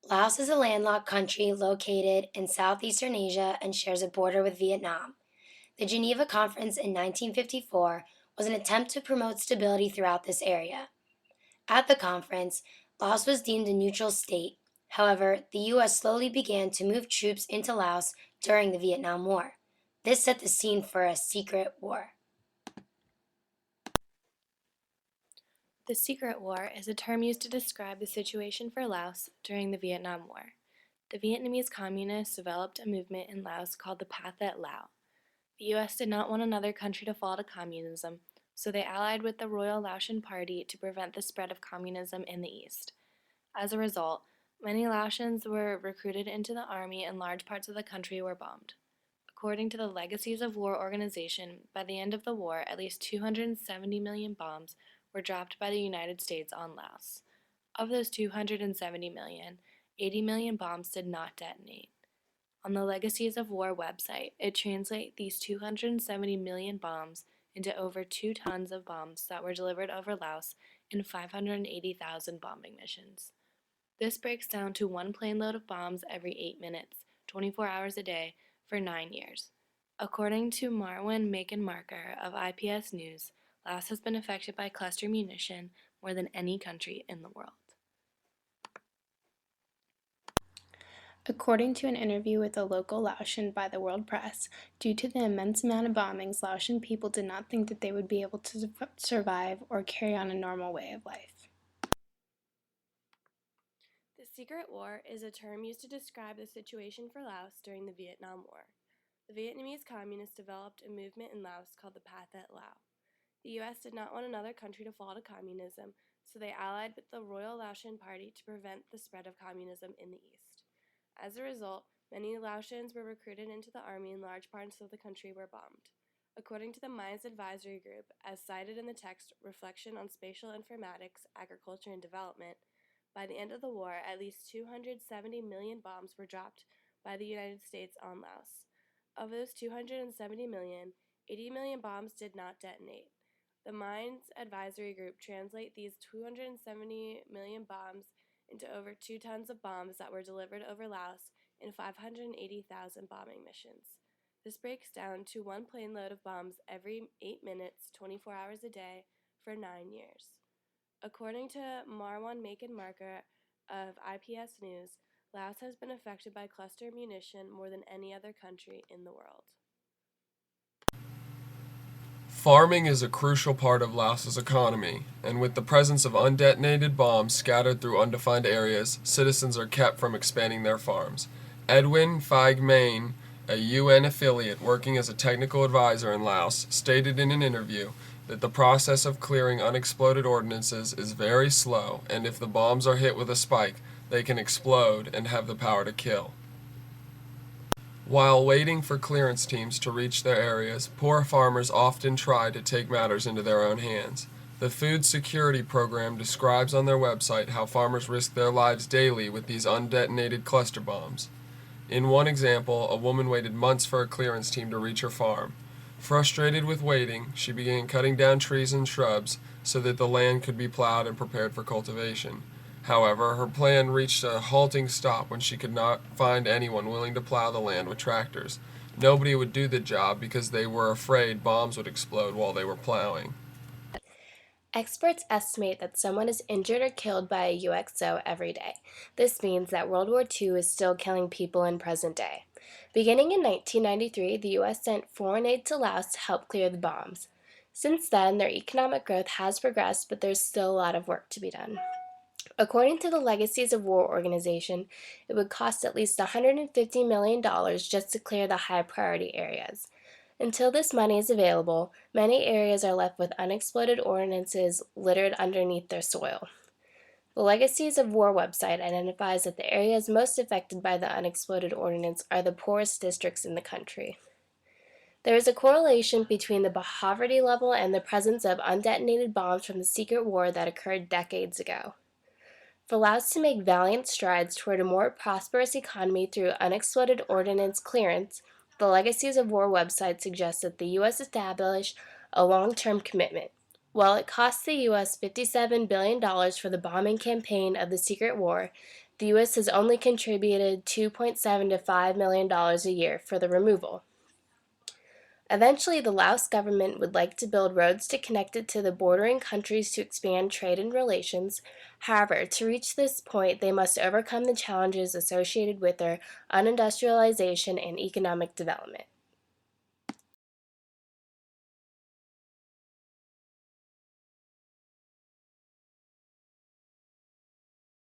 Laos is a landlocked country located in southeastern Asia and shares a border with Vietnam. The Geneva Conference in 1954 was an attempt to promote stability throughout this area. At the conference, Laos was deemed a neutral state. However, the U.S. slowly began to move troops into Laos during the Vietnam War. This set the scene for a secret war. The Secret War is a term used to describe the situation for Laos during the Vietnam War. The Vietnamese Communists developed a movement in Laos called the Pathet Lao. The U.S. did not want another country to fall to communism, so they allied with the Royal Laotian Party to prevent the spread of communism in the East. As a result, many Laotians were recruited into the army and large parts of the country were bombed. According to the Legacies of War organization, by the end of the war, at least 270 million bombs were dropped by the United States on Laos. Of those 270 million, 80 million bombs did not detonate. On the Legacies of War website, it translates these 270 million bombs into over 2 tons of bombs that were delivered over Laos in 580,000 bombing missions. This breaks down to one plane load of bombs every 8 minutes, 24 hours a day, for 9 years. According to Marwan Macon-Marker of IPS News, Laos has been affected by cluster munition more than any country in the world. According to an interview with a local Laotian by the World Press, due to the immense amount of bombings, Laotian people did not think that they would be able to survive or carry on a normal way of life. The Secret War is a term used to describe the situation for Laos during the Vietnam War. The Vietnamese Communists developed a movement in Laos called the Pathet Lao. The U.S. did not want another country to fall to communism, so they allied with the Royal Laotian Party to prevent the spread of communism in the East. As a result, many Laotians were recruited into the army and large parts of the country were bombed. According to the Mines Advisory Group, as cited in the text Reflection on Spatial Informatics, Agriculture and Development, by the end of the war, at least 270 million bombs were dropped by the United States on Laos. Of those 270 million, 80 million bombs did not detonate. The Mines Advisory Group translate these 270 million bombs into over 2 tons of bombs that were delivered over Laos in 580,000 bombing missions. This breaks down to one plane load of bombs every 8 minutes, 24 hours a day, for 9 years. According to Marwan Macon-Marker of IPS News, Laos has been affected by cluster munition more than any other country in the world. Farming is a crucial part of Laos's economy, and with the presence of undetonated bombs scattered through undefined areas, citizens are kept from expanding their farms. Edwin Feig-Main, a UN affiliate working as a technical advisor in Laos, stated in an interview that the process of clearing unexploded ordnances is very slow, and if the bombs are hit with a spike, they can explode and have the power to kill. While waiting for clearance teams to reach their areas, poor farmers often try to take matters into their own hands. The Food Security Program describes on their website how farmers risk their lives daily with these undetonated cluster bombs. In one example, a woman waited months for a clearance team to reach her farm. Frustrated with waiting, she began cutting down trees and shrubs so that the land could be plowed and prepared for cultivation. However, her plan reached a halting stop when she could not find anyone willing to plow the land with tractors. Nobody would do the job because they were afraid bombs would explode while they were plowing. Experts estimate that someone is injured or killed by a UXO every day. This means that World War II is still killing people in present day. Beginning in 1993, the U.S. sent foreign aid to Laos to help clear the bombs. Since then, their economic growth has progressed, but there's still a lot of work to be done. According to the Legacies of War organization, it would cost at least $150 million just to clear the high priority areas. Until this money is available, many areas are left with unexploded ordnances littered underneath their soil. The Legacies of War website identifies that the areas most affected by the unexploded ordnance are the poorest districts in the country. There is a correlation between the poverty level and the presence of undetonated bombs from the secret war that occurred decades ago. For Laos to make valiant strides toward a more prosperous economy through unexploded ordnance clearance, the Legacies of War website suggests that the U.S. establish a long-term commitment. While it cost the U.S. $57 billion for the bombing campaign of the Secret War, The U.S. has only contributed $2.7 to $5 million a year for the removal. Eventually, the Laos government would like to build roads to connect it to the bordering countries to expand trade and relations. However, to reach this point, they must overcome the challenges associated with their unindustrialization and economic development.